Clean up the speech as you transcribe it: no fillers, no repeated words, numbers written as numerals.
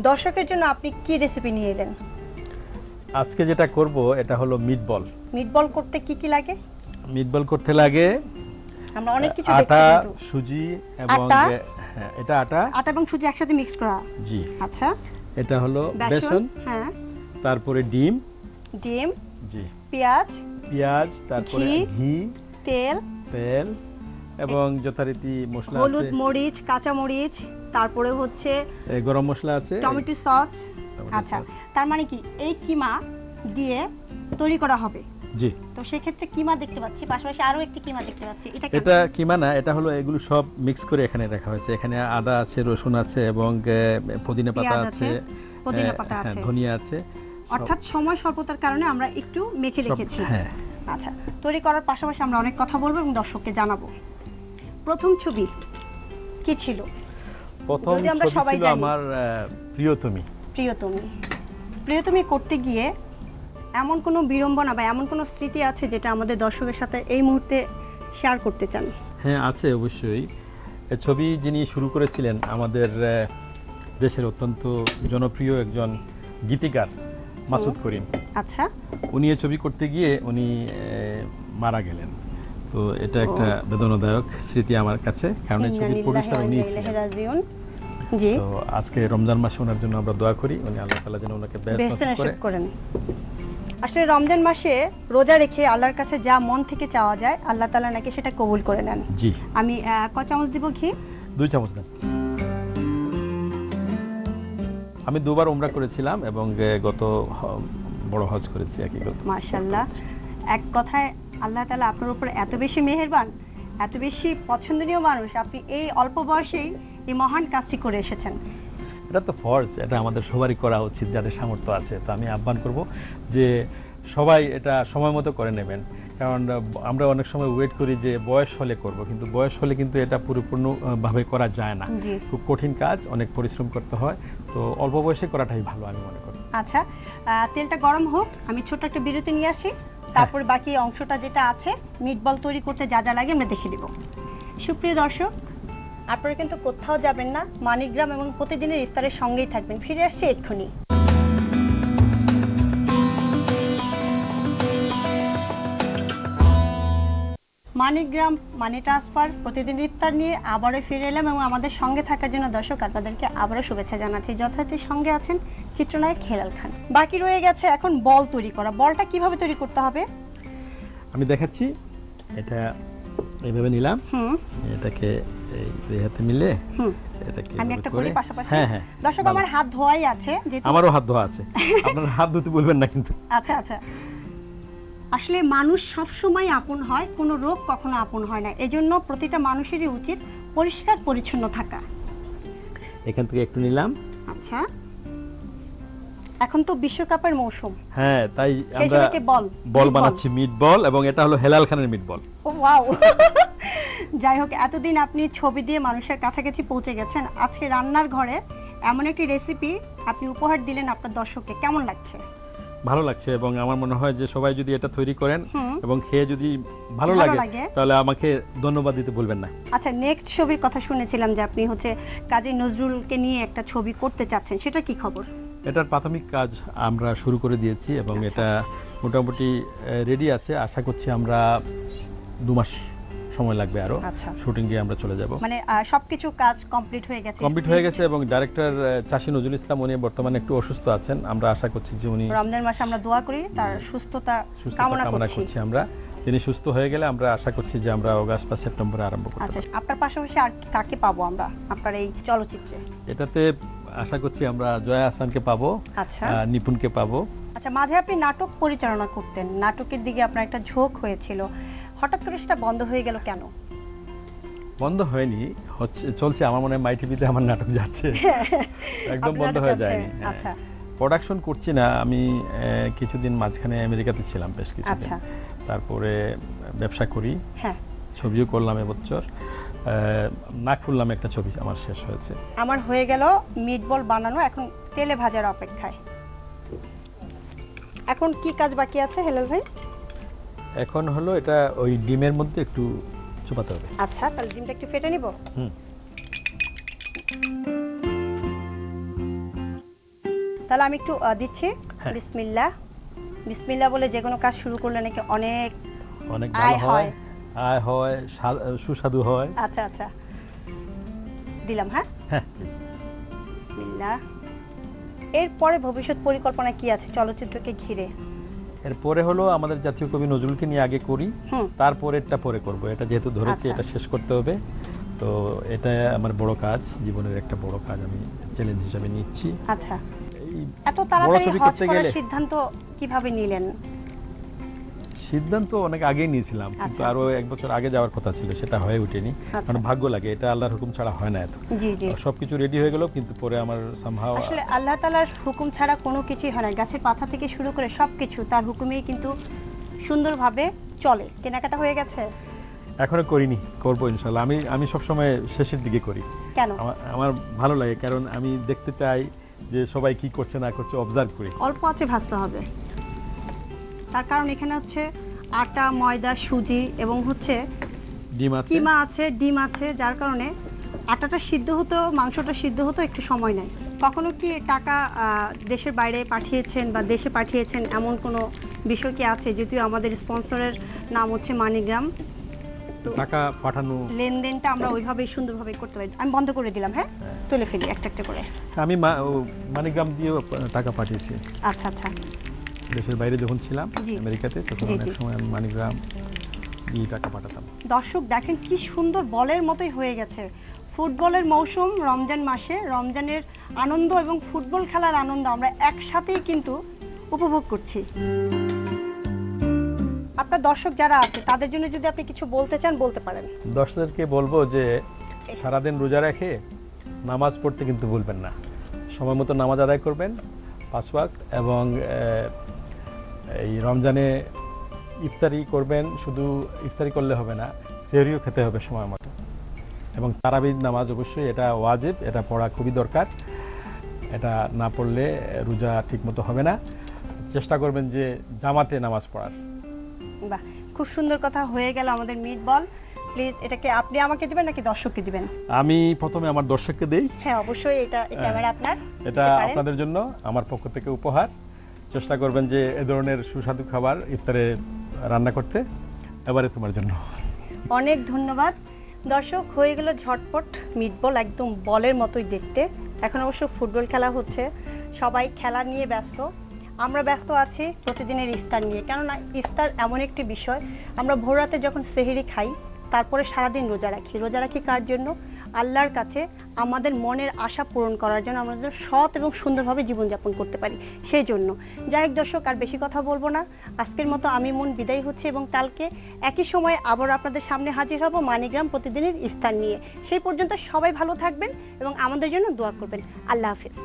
দর্শকের জন্য আপনি কি রেসিপি নিয়ে এলেন? আজকে যেটা করব এটা হলো মিটবল। মিটবল করতে কি কি লাগে? মিটবল করতে লাগে আমরা অনেক কিছু দেখছি আটা, কিন্তু। সুজি এবং আটা? হ্যাঁ এটা আটা এবং সুজি একসাথে মিক্স করা। জি। আচ্ছা। এটা হলো বেসন, হ্যাঁ। তারপরে ডিম ডিম, জি, পেঁয়াজ, তারপরে ঘি, তেল এবং যথারীতি মশলা আছে, হলুদ, মরিচ, কাঁচা মরিচ, তারপরে হচ্ছে গরম মশলা আছে, টমেটো সস। আচ্ছা, তার মানে কি এই কিমা দিয়ে তৈরি করা হবে? জি। তো সেই ক্ষেত্রে কিমা দেখতে পাচ্ছি, পাশাপাশি আরো একটি কিমা দেখতে পাচ্ছি। এটা কিমা না, এটা হলো এগুলো সব মিক্স করে এখানে রাখা হয়েছে। এখানে আদা আছে, রসুন আছে এবং পুদিনা পাতা আছে, ধনিয়া আছে। অর্থাৎ সময় স্বল্পতার কারণে আমরা একটু মেখে রেখেছি। হ্যাঁ। আচ্ছা, তৈরি করার পাশাপাশি আমরা অনেক কথা বলবো এবং দর্শককে জানাবো। প্রথম ছবি কি ছিল? প্রথম ছবি ছিল আমার প্রিয়তমী করতে গিয়ে এমন কোনো বিড়ম্বনা বা এমন কোনো স্মৃতি আছে যেটা আমাদের দর্শকের সাথে এই মুহূর্তে শেয়ার করতে চান? হ্যাঁ আছে, অবশ্যই। এই ছবি যিনি শুরু করেছিলেন আমাদের দেশের অত্যন্ত জনপ্রিয় একজন গীতিকার মাসুদ করিম। আচ্ছা। উনি এই ছবি করতে গিয়ে উনি মারা গেলেন। তো এটা একটা বেদনাদায়ক স্মৃতি আমার কাছে, কারণ এই ছবির প্রোডিউসার উনি ছিলেন। জি। তো আজকে রমজান মাসে ওনার জন্য আমরা দোয়া করি, উনি আল্লাহ তাআলা যেন ওনাকে বেহেশত নসিব করেন। আসলে রমজান মাসে রোজা রেখে আল্লাহর কাছে যা মন থেকে চাওয়া যায় আল্লাহ তাআলা নাকি সেটা কবুল করে নেন। জি। আমি কয় চামচ দিব ঘি? 2 চামচ দেন। আমি দুবার উমরা করেছিলাম এবং গত বড় হজ করেছি একই কথা। মাশাআল্লাহ। এক কথায় আল্লাহ তাআলা আপনার উপর এত বেশি মেহেরবান, এত বেশি পছন্দনীয় মানুষ, আপনি এই অল্প বয়সেই এই মহান কাজটি করে এসেছেন। এটা তো ফরজ, এটা আমাদের সবারই করা উচিত যাদের সামর্থ্য আছে। তো আমি আহ্বান করব যে সবাই এটা সময় মতো করে নেবেন, কারণ আমরা অনেক সময় ওয়েট করি যে বয়স হলে করব, কিন্তু বয়স হলে কিন্তু এটা পরিপূর্ণভাবে করা যায় না। খুব কঠিন কাজ, অনেক পরিশ্রম করতে হয়। তো অল্প বয়সে করাটাই ভালো আমি মনে করি। আচ্ছা, তেলটা গরম হোক, আমি ছোট একটা বিরতি নিয়ে আসি, তারপর বাকি অংশটা যেটা আছে মিটবল তৈরি করতে যা যা লাগে আমরা দেখে দেব। সুপ্রিয় দর্শক, আপনারা কিন্তু কোথাও যাবেন না, মানিকগ্রাম এবং প্রতিদিনের ইফতারের সঙ্গেই থাকবেন। ফিরে আসছি এক্ষুনি। মানিকগ্রাম মানি ট্রান্সফার প্রতিদিন ইফতার নিয়ে আবারও ফিরে এলাম এবং আমাদের সঙ্গে থাকার জন্য দর্শক আপনাদেরকে আবারও শুভেচ্ছা জানাচ্ছি। যথারীতি সঙ্গে আছেন চিত্রনায়ক হেলাল খান। বাকি রয়ে গেছে এখন বল তৈরি করা। বলটা কিভাবে তৈরি করতে হবে আমি দেখাচ্ছি। এটা এইভাবে নিলাম, এটাকে এই দুই হাতে মিলে এটাকে আমি একটা করি পাশাপাশি। হ্যাঁ দর্শক, আমার হাত ধোয়াই আছে, আমারও হাত ধোয়া আছে। আপনার হাত ধুতে বলবেন না কিন্তু। আচ্ছা আচ্ছা। আসলে মানুষ সব সময় আপন হয়, কোনো রোগ কখনো আপন হয় না। এজন্য প্রতিটা মানুষেরই উচিত পরিষ্কার পরিচ্ছন্ন থাকা। এখান থেকে একটু নিলাম। আচ্ছা, এখন তো বিশ্বকাপের মৌসুম। হ্যাঁ, তাই আমরা বল বানাচ্ছি, মিটবল, এবং এটা হলো হেলাল খানের মিটবল। ওয়াও। যাই হোক, এতদিন আপনি ছবি দিয়ে মানুষের কাছাকাছি পৌঁছে গেছেন, আজকে রান্নার ঘরে এমন একটি রেসিপি আপনি উপহার দিলেন আপনার দর্শককে, কেমন লাগছে? ভালো লাগছে, এবং আমার মনে হয় যে সবাই যদি এটা তৈরি করেন এবং খেয়ে যদি ভালো লাগে তাহলে আমাকে ধন্যবাদ দিতে ভুলবেন না। আচ্ছা, নেক্সট ছবির কথা শুনেছিলাম যে আপনি কাজী নজরুলকে নিয়ে একটা ছবি করতে চাচ্ছেন, সেটা কি খবর? এটার প্রাথমিক কাজ আমরা শুরু করে দিয়েছি এবং এটা মোটামুটি রেডি আছে। আশা করছি আমরা 2 মাস সময় লাগবে আরো শুটিং এ আমরা চলে যাব। মানে সবকিছু কাজ কমপ্লিট হয়ে গেছে এবং ডাইরেক্টর চাষী নজরুল ইসলাম উনি বর্তমানে একটু অসুস্থ আছেন। আমরা আশা করছি যে উনি রমজান মাসে আমরা দোয়া করি তার সুস্থতা কামনা করছি আমরা। তিনি সুস্থ হয়ে গেলে আমরা আশা করছি যে আমরা অগাস্ট বা সেপ্টেম্বরে আরম্ভ করতে পারব। আচ্ছা, আপনার পাশাপাশি আর কাকে পাবো আমরা আপনার এই চলচ্চিত্রে? এটাতে আশা করছি আমরা জয়া হাসানকে পাবো, আচ্ছা, নিপুণকে পাবো। আচ্ছা, মাঝে আপনি নাটক পরিচালনা করতেন, নাটকের দিকে আপনার একটা ঝোঁক হয়েছিল, হঠাৎ করে সেটা বন্ধ হয়ে গেল কেন? বন্ধ হয়নি, চলছে। আমার মনে হয় মাই টিভিতে আমার নাটক যাচ্ছে, একদম বন্ধ হয়ে যায়নি। আচ্ছা, প্রোডাকশন করছি না আমি। কিছুদিন মাঝখানে আমেরিকাতে ছিলাম বেশ কিছুদিন, তারপরে ব্যবসা করি, ছবিও করলাম এবছর। নাকফুল নামে একটা ছবি আমার শেষ হয়েছে। আমার হয়ে গেল মিটবল বানানো, এখন তেলে ভাজার অপেক্ষায়। এখন কি কাজ বাকি আছে হেলাল ভাই? এখন হলো এটা ওই ডিমের মধ্যে একটু চুপাতে হবে। আচ্ছা, তাহলে ডিমটা একটু ফেটে নিব। তাহলে আমি একটু দিচ্ছি। হ্যাঁ। বিসমিল্লাহ। বিসমিল্লাহ বলে যে কোনো কাজ শুরু করলে নাকি অনেক অনেক আয় ভালো হয়, আয় হয়, সুস্বাদু হয়। আচ্ছা আচ্ছা, দিলাম। হ্যাঁ, হ্যাঁ, বিসমিল্লাহ। এরপরে ভবিষ্যৎ পরিকল্পনা কি আছে চলচ্চিত্রকে ঘিরে? এরপরে হলো আমাদের জাতীয় কবি নজরুলকে নিয়ে আগে করি, হুম। তারপরেরটা পরে করব। এটা যেহেতু ধরেছি আচ্ছা। এটা শেষ করতে হবে, তো এটা আমার বড় কাজ, জীবনের একটা বড় কাজ আমি চ্যালেঞ্জ হিসেবে নিচ্ছি। আচ্ছা, এই এত বড় তাড়াতাড়ি ছবি হজ করতে করার গেলে সিদ্ধান্ত কিভাবে নিলেন? সিদ্ধান্ত অনেক আগেই নিয়েছিলাম, কিন্তু আচ্ছা। আরো 1 বছর আগে যাওয়ার কথা ছিল, সেটা হয়ে ওঠেনি। আচ্ছা। কারণ ভাগ্য লাগে, এটা আল্লাহর হুকুম ছাড়া হয় না। এত জি জি, সবকিছু রেডি হয়ে গেল, কিন্তু পরে আমার সামহাও আসলে আল্লাহ তাআলার হুকুম ছাড়া কোনো কিছুই হয় না। গাছের পাতা থেকে শুরু করে সবকিছু তার হুকুমেই কিন্তু সুন্দরভাবে চলে। কেনাকাটা হয়ে গেছে? এখনো করিনি, করবো ইনশাল্লাহ। আমি সবসময় শেষের দিকে করি। কেন? আমার ভালো লাগে, কারণ আমি দেখতে চাই যে সবাই কি করছে না করছে, অবজার্ভ করি। অল্প আছে ভাজতে হবে, তার কারণ এখানে হচ্ছে আটা, ময়দা, সুজি এবং হচ্ছে ডিম আছে, কিমা আছে, ডিম আছে, যার কারণে আটাটা সিদ্ধ হতো, মাংসটা সিদ্ধ হতো একটু সময় নেয়। কখনো কি টাকা দেশের বাইরে পাঠিয়েছেন বা দেশে পাঠিয়েছেন এমন কোনো বিষয় কি আছে? যদিও আমাদের স্পন্সরের নাম হচ্ছে মানিগ্রাম, তো টাকা পাঠানো। লেনদেনটা আমরা ওইভাবেই সুন্দরভাবে করতে পারি। আমি বন্ধ করে দিলাম। হ্যাঁ, তুলে ফেলি একটা একটা করে। আমি মানিগ্রাম দিয়েও টাকা পাঠিয়েছি আচ্ছা আচ্ছা, দেশের বাইরে যখন ছিলাম জি। আমেরিকাতে, তখন জি, অনেক জি। সময় আমি মানিগ্রাম দিয়ে টাকা পাঠাতাম। দর্শক দেখেন কি সুন্দর, বলের মতোই হয়ে গেছে। ফুটবলের মৌসুম, রমজান মাসে রমজানের আনন্দ এবং ফুটবল খেলার আনন্দ আমরা একসাথেই কিন্তু উপভোগ করছি। আপনার দর্শক যারা আছে তাদের জন্য যদি আপনি কিছু বলতে চান বলতে পারেন। দর্শকদেরকে বলবো যে সারাদিন রোজা রেখে নামাজ পড়তে কিন্তু ভুলবেন না। সময় মতো নামাজ আদায় করবেন 5 ওয়াক্ত, এবং এই রমজানে ইফতারি করবেন। শুধু ইফতারি করলে হবে না, সেহরিও খেতে হবে সময় মতো। এবং তারাবির নামাজ অবশ্যই এটা ওয়াজিব, এটা পড়া খুবই দরকার। এটা না পড়লে রোজা ঠিকমতো হবে না। চেষ্টা করবেন যে জামাতে নামাজ পড়ার। বাহ, খুব সুন্দর কথা হয়ে গেল আমাদের মিট বল। প্লিজ এটাকে আপনি আমাকে দিবেন নাকি দর্শককে দিবেন? আমি প্রথমে আমার দর্শককে দেই। হ্যাঁ অবশ্যই, এটা এই ক্যামেরা আপনার, এটা দিতে পারেন। আপনাদের জন্য আমার পক্ষ থেকে উপহার। চেষ্টা করবেন যে এ ধরনের সুস্বাদু খাবার ইফতারে রান্না করতে। এবারে তোমার জন্য। অনেক ধন্যবাদ। দর্শক, হয়ে গেল ঝটপট মিটবল, একদম বলের মতোই দেখতে। এখন অবশ্য ফুটবল খেলা হচ্ছে, সবাই খেলা নিয়ে ব্যস্ত। আমরা ব্যস্ত আছি প্রতিদিনের ইফতার নিয়ে, কেননা ইফতার এমন একটি বিষয়, আমরা ভোর রাতে যখন সেহরি খাই তারপরে সারাদিন রোজা রাখি। রোজা রাখি কার জন্য? আল্লাহর কাছে আমাদের মনের আশা পূরণ করার জন্য, আমাদের সৎ এবং সুন্দরভাবে জীবনযাপন করতে পারি সেই জন্য। যাই হোক দর্শক, আর বেশি কথা বলবো না। আজকের মতো আমি মন বিদায় হচ্ছে, এবং কালকে একই সময় আবার আপনাদের সামনে হাজির হব মানিগ্রাম প্রতিদিনের ইফতার নিয়ে। সেই পর্যন্ত সবাই ভালো থাকবেন এবং আমাদের জন্য দোয়া করবেন। আল্লাহ হাফেজ।